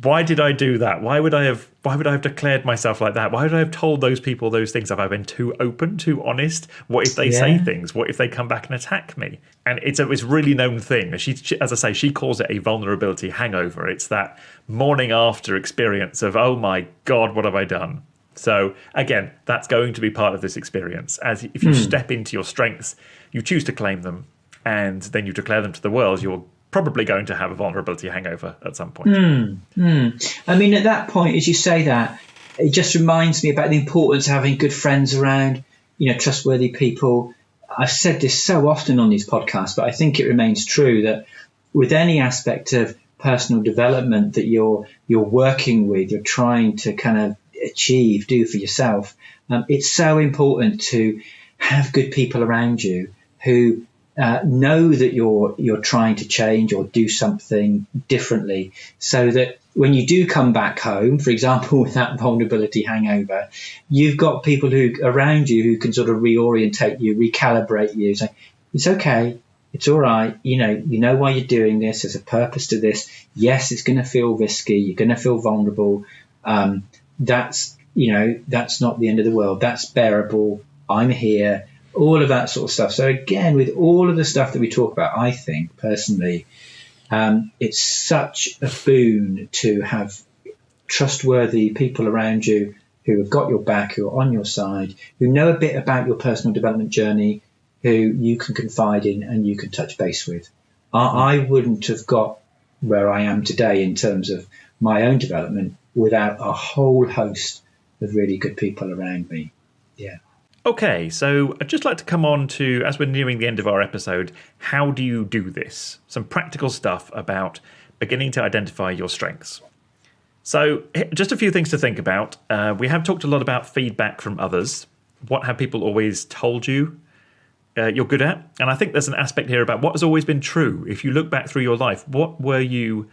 why did I do that? Why would I have declared myself like that? Why would I have told those people those things? Have I been too open, too honest? What if they say things? What if they come back and attack me? And it's a really known thing. She, as I say, she calls it a vulnerability hangover. It's that morning after experience of, oh my God, what have I done? So again, that's going to be part of this experience. As if you step into your strengths, you choose to claim them, and then you declare them to the world, you're probably going to have a vulnerability hangover at some point. I mean, at that point, as you say that, it just reminds me about the importance of having good friends around, trustworthy people. I've said this so often on these podcasts, but I think it remains true that with any aspect of personal development that you're working with, you're trying to kind of do for yourself, it's so important to have good people around you who know that you're trying to change or do something differently, so that when you do come back home, for example, with that vulnerability hangover, you've got people who around you who can sort of reorientate you, recalibrate you, say, it's okay, it's all right, you know why you're doing this, there's a purpose to this. Yes, it's going to feel risky, you're going to feel vulnerable. That's not the end of the world. That's bearable. I'm here. All of that sort of stuff. So again, with all of the stuff that we talk about, I think personally, it's such a boon to have trustworthy people around you who have got your back, who are on your side, who know a bit about your personal development journey, who you can confide in and you can touch base with. I wouldn't have got where I am today in terms of my own development without a whole host of really good people around me. Yeah. Okay, so I'd just like to come on to, as we're nearing the end of our episode, how do you do this? Some practical stuff about beginning to identify your strengths. So just a few things to think about. We have talked a lot about feedback from others. What have people always told you you're good at? And I think there's an aspect here about what has always been true. If you look back through your life, what were you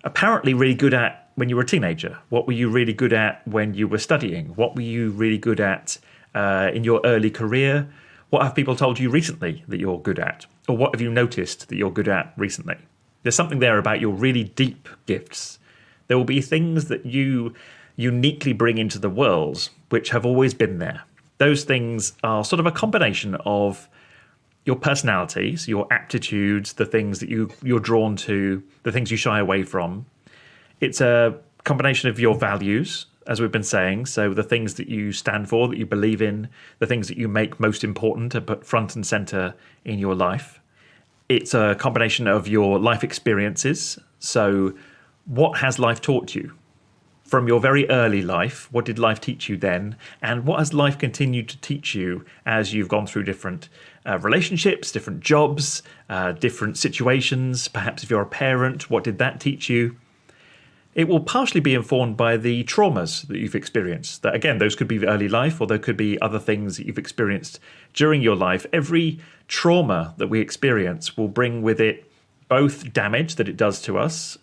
apparently really good at when you were a teenager? What were you really good at when you were studying? What were you really good at in your early career? What have people told you recently that you're good at? Or what have you noticed that you're good at recently? There's something there about your really deep gifts. There will be things that you uniquely bring into the world which have always been there. Those things are sort of a combination of your personalities, your aptitudes, the things that you're drawn to, the things you shy away from. It's a combination of your values, as we've been saying, so the things that you stand for, that you believe in, the things that you make most important to put front and center in your life. It's a combination of your life experiences. So what has life taught you? From your very early life, what did life teach you then? And what has life continued to teach you as you've gone through different relationships, different jobs, different situations? Perhaps if you're a parent, what did that teach you? It will partially be informed by the traumas that you've experienced. That again, those could be early life, or there could be other things that you've experienced during your life. Every trauma that we experience will bring with it both damage that it does to us,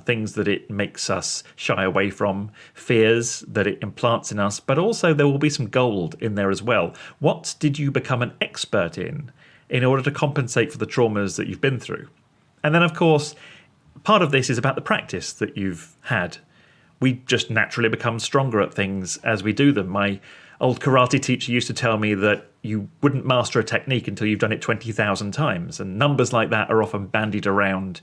things that it makes us shy away from, fears that it implants in us, but also there will be some gold in there as well. What did you become an expert in order to compensate for the traumas that you've been through? And then, of course, part of this is about the practice that you've had. We just naturally become stronger at things as we do them. My old karate teacher used to tell me that you wouldn't master a technique until you've done it 20,000 times. And numbers like that are often bandied around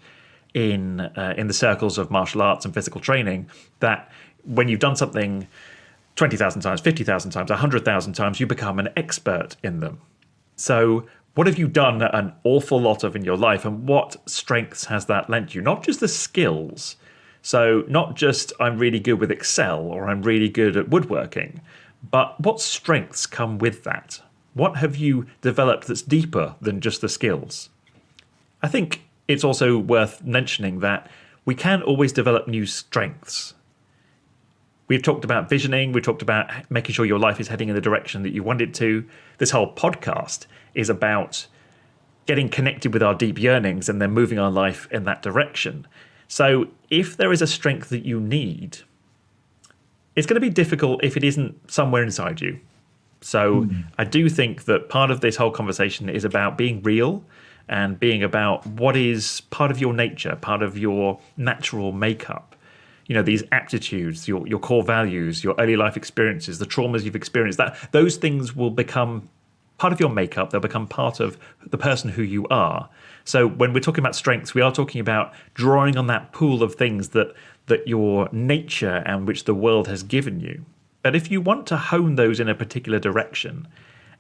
in the circles of martial arts and physical training, that when you've done something 20,000 times, 50,000 times, 100,000 times, you become an expert in them. So what have you done an awful lot of in your life, and what strengths has that lent you? Not just the skills. So not just I'm really good with Excel or I'm really good at woodworking, but what strengths come with that? What have you developed that's deeper than just the skills? I think it's also worth mentioning that we can always develop new strengths. We've talked about visioning. We talked about making sure your life is heading in the direction that you want it to. This whole podcast is about getting connected with our deep yearnings and then moving our life in that direction. So if there is a strength that you need, it's going to be difficult if it isn't somewhere inside you. So I do think that part of this whole conversation is about being real and being about what is part of your nature, part of your natural makeup. these aptitudes, your core values, your early life experiences, the traumas you've experienced, that those things will become part of your makeup. They'll become part of the person who you are. So when we're talking about strengths, we are talking about drawing on that pool of things that your nature and which the world has given you. But if you want to hone those in a particular direction,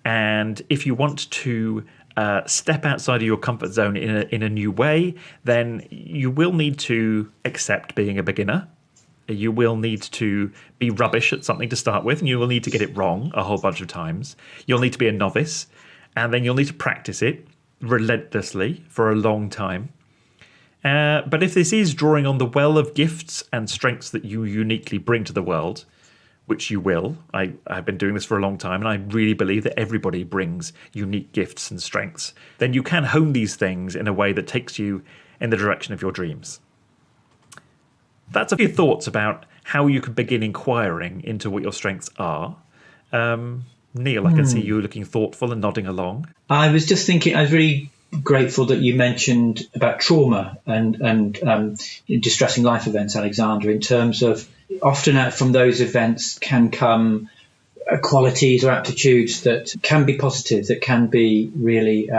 and if you want to step outside of your comfort zone in a new way, then you will need to accept being a beginner. You will need to be rubbish at something to start with, and you will need to get it wrong a whole bunch of times. You'll need to be a novice, and then you'll need to practice it relentlessly for a long time. But if this is drawing on the well of gifts and strengths that you uniquely bring to the world, which you will, I've been doing this for a long time, and I really believe that everybody brings unique gifts and strengths, then you can hone these things in a way that takes you in the direction of your dreams. That's a few thoughts about how you could begin inquiring into what your strengths are. Neil, I can see you looking thoughtful and nodding along. I was just thinking, I was really grateful that you mentioned about trauma and distressing life events, Alexander, in terms of often from those events can come qualities or aptitudes that can be positive, that can be really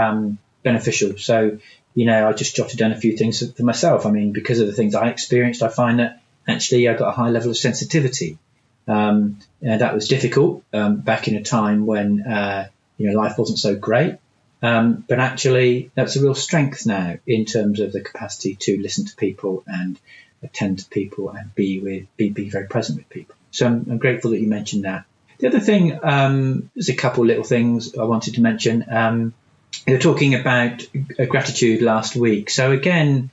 beneficial. So, I just jotted down a few things for myself. I mean, because of the things I experienced, I find that actually I got a high level of sensitivity. And that was difficult back in a time when, life wasn't so great. But actually, that's a real strength now in terms of the capacity to listen to people and attend to people and be very present with people. So I'm grateful that you mentioned that. The other thing, there's a couple little things I wanted to mention. You were talking about gratitude last week. So again,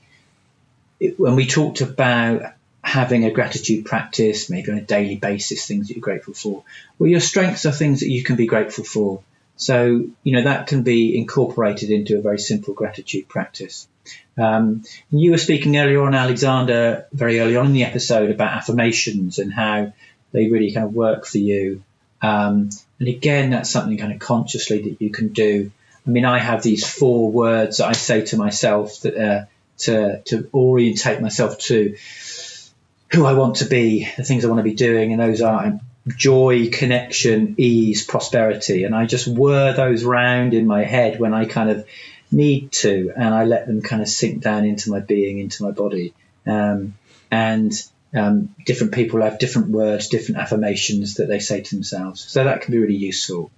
when we talked about having a gratitude practice, maybe on a daily basis, things that you're grateful for, well, your strengths are things that you can be grateful for. So, that can be incorporated into a very simple gratitude practice. You were speaking earlier on, Alexander, very early on in the episode about affirmations and how they really kind of work for you. And again, that's something kind of consciously that you can do. I mean, I have these 4 words that I say to myself that to orientate myself to who I want to be, the things I want to be doing, and those are joy, connection, ease, prosperity. And I just whir those round in my head when I kind of need to, and I let them kind of sink down into my being, into my body. Different people have different words, different affirmations that they say to themselves. So that can be really useful.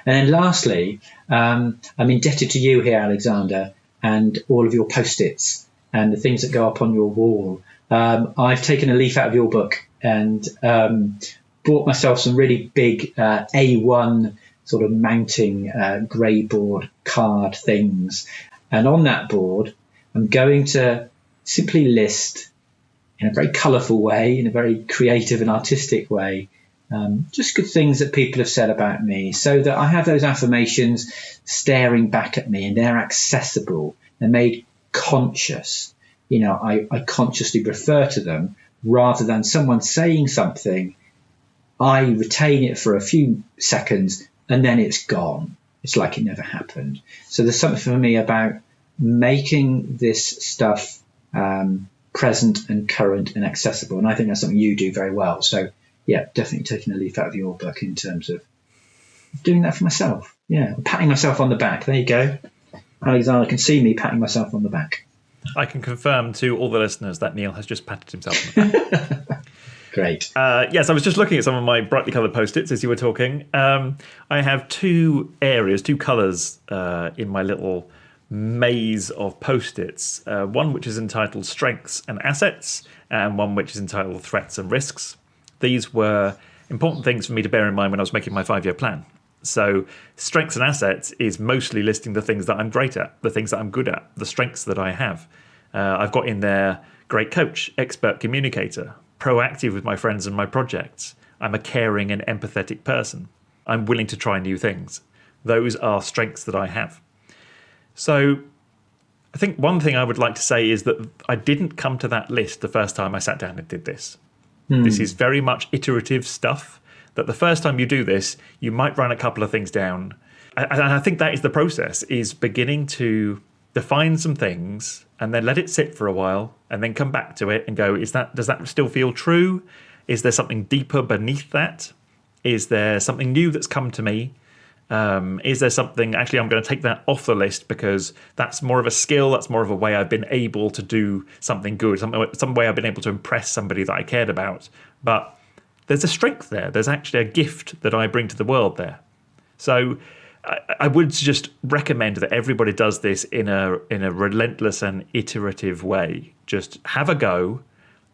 And then lastly, I'm indebted to you here, Alexander, and all of your Post-its and the things that go up on your wall. I've taken a leaf out of your book and bought myself some really big A1 sort of mounting grey board card things. And on that board, I'm going to simply list in a very colourful way, in a very creative and artistic way, just good things that people have said about me, so that I have those affirmations staring back at me and they're accessible. They're made conscious. I consciously refer to them rather than someone saying something. I retain it for a few seconds and then it's gone. It's like it never happened. So there's something for me about making this stuff present and current and accessible. And I think that's something you do very well. So yeah, definitely taking a leaf out of your book in terms of doing that for myself. Yeah, patting myself on the back. There you go. Alexander can see me patting myself on the back. I can confirm to all the listeners that Neil has just patted himself on the back. Great. Yes, I was just looking at some of my brightly coloured Post-its as you were talking. I have 2 areas, 2 colours in my little maze of Post-its. One which is entitled Strengths and Assets, and one which is entitled Threats and Risks. These were important things for me to bear in mind when I was making my 5-year plan. So strengths and assets is mostly listing the things that I'm great at, the things that I'm good at, the strengths that I have. I've got in there great coach, expert communicator, proactive with my friends and my projects. I'm a caring and empathetic person. I'm willing to try new things. Those are strengths that I have. So I think one thing I would like to say is that I didn't come to that list the first time I sat down and did this. This is very much iterative stuff, that the first time you do this, you might run a couple of things down. And I think that is the process, is beginning to define some things, and then let it sit for a while, and then come back to it and go, does that still feel true? Is there something deeper beneath that? Is there something new that's come to me? Is there something, actually, I'm going to take that off the list because that's more of a skill, that's more of a way I've been able to do something good, some way I've been able to impress somebody that I cared about. But there's a strength there. There's actually a gift that I bring to the world there. So I would just recommend that everybody does this in a relentless and iterative way. Just have a go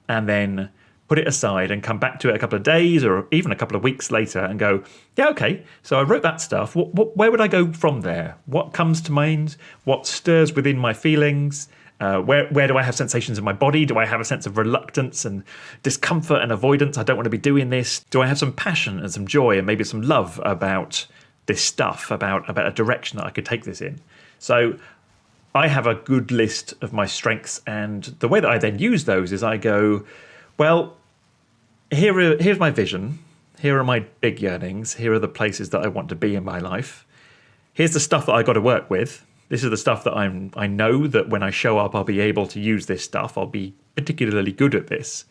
and then put it aside and come back to it a couple of days or even a couple of weeks later and go, yeah, okay, so I wrote that stuff. Where would I go from there? What comes to mind? What stirs within my feelings? Where do I have sensations in my body? Do I have a sense of reluctance and discomfort and avoidance? I don't want to be doing this. Do I have some passion and some joy and maybe some love about this stuff, about a direction that I could take this in? So I have a good list of my strengths, and the way that I then use those is I go, well, here's my vision. Here are my big yearnings. Here are the places that I want to be in my life. Here's the stuff that I got to work with. This is the stuff that I know that when I show up, I'll be able to use this stuff. I'll be particularly good at this.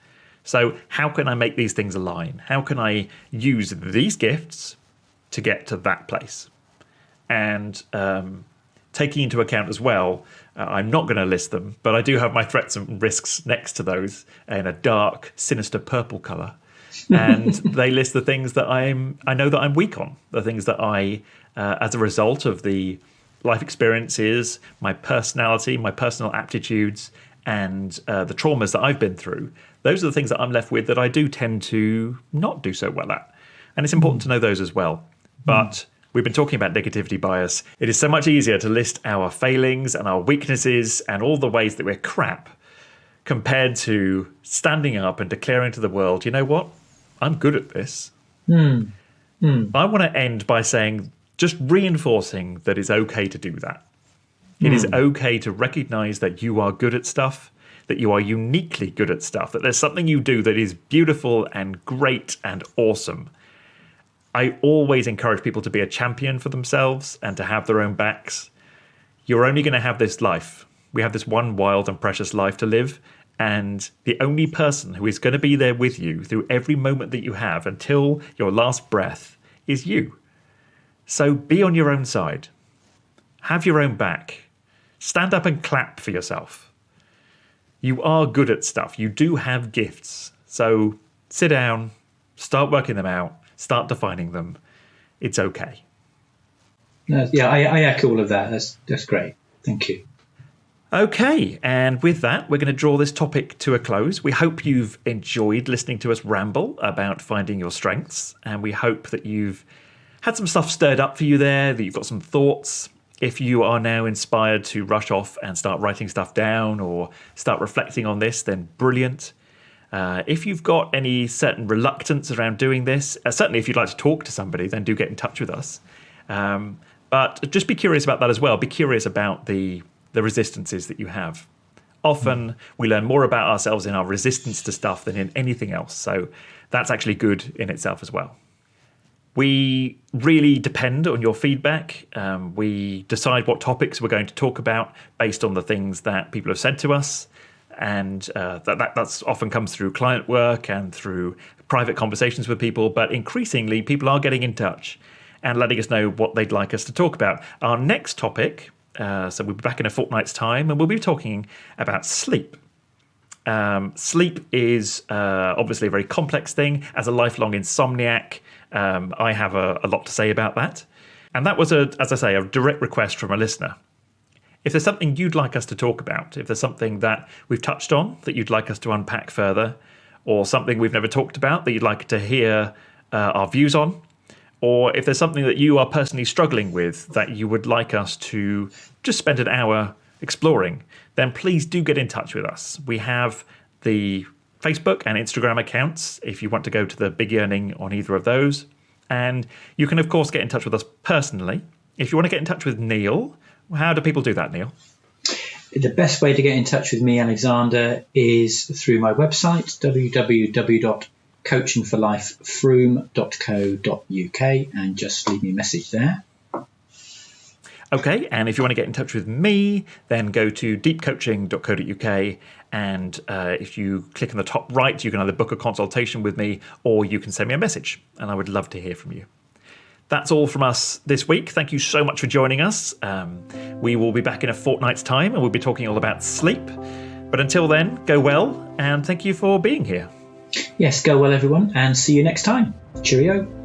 So how can I make these things align? How can I use these gifts to get to that place? And taking into account as well, I'm not going to list them, but I do have my threats and risks next to those in a dark, sinister purple colour. And they list the things that I know that I'm weak on, the things that I, as a result of the life experiences, my personality, my personal aptitudes, and the traumas that I've been through, those are the things that I'm left with that I do tend to not do so well at. And it's important to know those as well. But we've been talking about negativity bias. It is so much easier to list our failings and our weaknesses and all the ways that we're crap compared to standing up and declaring to the world, you know what? I'm good at this. I want to end by saying, just reinforcing that it's okay to do that. It is okay to recognize that you are good at stuff, that you are uniquely good at stuff, that there's something you do that is beautiful and great and awesome. I always encourage people to be a champion for themselves and to have their own backs. You're only going to have this life. We have this one wild and precious life to live. And the only person who is going to be there with you through every moment that you have until your last breath is you. So be on your own side. Have your own back. Stand up and clap for yourself. You are good at stuff. You do have gifts. So sit down, start working them out, start defining them. It's okay. Yeah, I echo all of that. That's great. Thank you. Okay, and with that, we're going to draw this topic to a close. We hope you've enjoyed listening to us ramble about finding your strengths, and we hope that you've had some stuff stirred up for you there, that you've got some thoughts. If you are now inspired to rush off and start writing stuff down or start reflecting on this, then brilliant. If you've got any certain reluctance around doing this, certainly if you'd like to talk to somebody, then do get in touch with us. But just be curious about that as well. Be curious about the resistances that you have. Often we learn more about ourselves in our resistance to stuff than in anything else. So that's actually good in itself as well. We really depend on your feedback. We decide what topics we're going to talk about based on the things that people have said to us. And that's often comes through client work and through private conversations with people. But increasingly, people are getting in touch and letting us know what they'd like us to talk about. Our next topic, so we'll be back in a fortnight's time, and we'll be talking about sleep. Sleep is obviously a very complex thing. As a lifelong insomniac, I have a lot to say about that. And that was, as I say, a direct request from a listener. If there's something you'd like us to talk about, if there's something that we've touched on that you'd like us to unpack further, or something we've never talked about that you'd like to hear our views on, or if there's something that you are personally struggling with that you would like us to just spend an hour exploring, then please do get in touch with us. We have the Facebook and Instagram accounts if you want to go to the Big Yearning on either of those. And you can, of course, get in touch with us personally. If you want to get in touch with Neil, how do people do that, Neil? The best way to get in touch with me, Alexander, is through my website, www.coachingforlifefroome.co.uk, and just leave me a message there. Okay, and if you want to get in touch with me, then go to deepcoaching.co.uk, and if you click on the top right, you can either book a consultation with me or you can send me a message, and I would love to hear from you. That's all from us this week. Thank you so much for joining us. We will be back in a fortnight's time, and we'll be talking all about sleep. But until then, go well, and thank you for being here. Yes, go well, everyone, and see you next time. Cheerio.